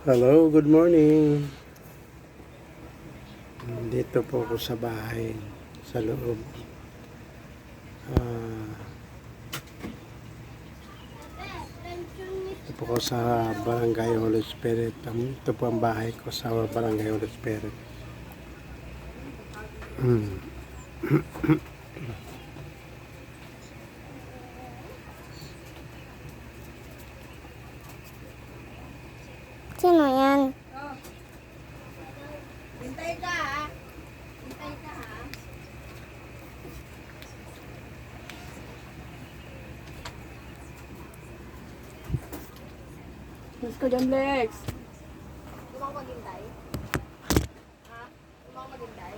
Hello, good morning. Dito po ako sa bahay, sa loob. Ah, Dito po ako sa Barangay Holy Spirit. Ito po ang bahay ko sa Barangay Holy Spirit. Hmm. Sino yan? Hintay ka ha. Hintay ka ha. Mas ka dyan, Lex. Di mo ako maghintay? Ha? Di mo ako maghintay?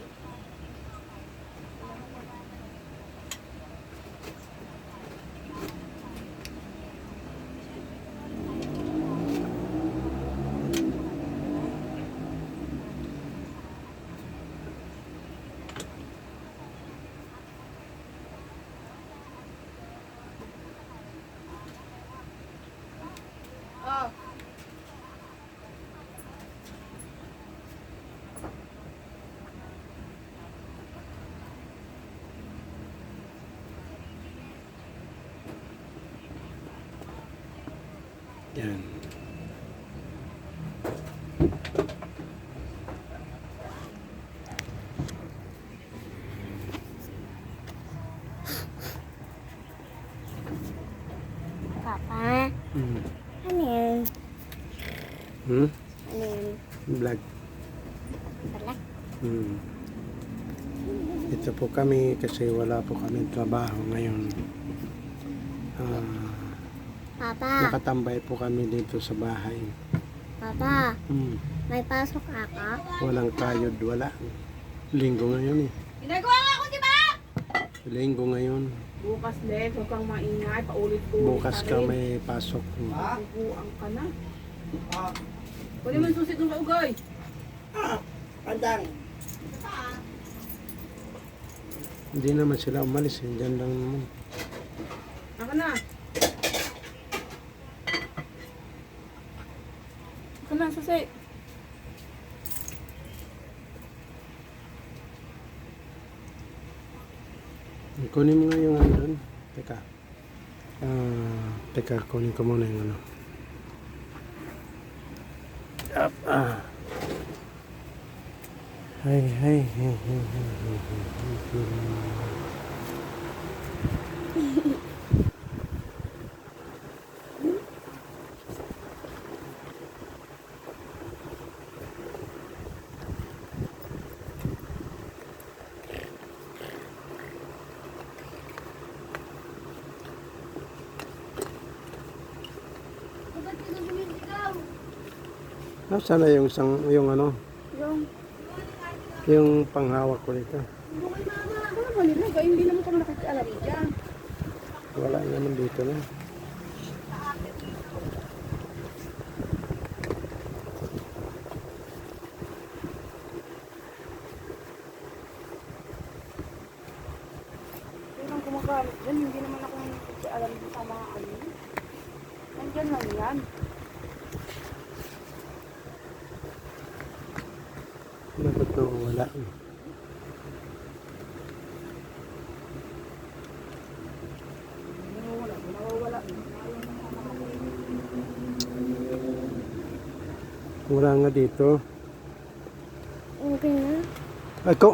Oh. Yan. Papa? Hmm. Ano yan? Hmm? Ano yan? Vlog. Balak? Hmm. Ito po kami kasi wala po kami trabaho ngayon. Papa? Nakatambay po kami dito sa bahay. Papa? Hmm. May pasok ako? Walang kayod, wala. Linggo ngayon eh. Ginagawa nga ako, di ba? Linggo ngayon. Bukas, Lex. Huwag kang maingay. Paulit-ulit. Bukas ka may pasok. Bubuang ka na. Pwede mo yung susi doon sa ugay. Hindi naman sila umalis. Diyan lang naman. Aka na. Aka na, susi. Kunin mo nga yung ano doon. Teka. Teka, kunin ko muna yung ano. Up, Hay, hay, hay, hay, hay, hay, hay. Ba't ka sumisigaw? Nasaan na yung yung ano, yung panghawak ko dito? Ano ba nila? Gaya, hindi naman kami nakikialam dyan. Wala naman dito na. Hindi lang gumagamit dyan. Hindi naman ako nakikialam dyan sa mga ano. Nandyan lang yan. Dapat na wala. Nawawala. Wala nga dito. Okay na? Ako,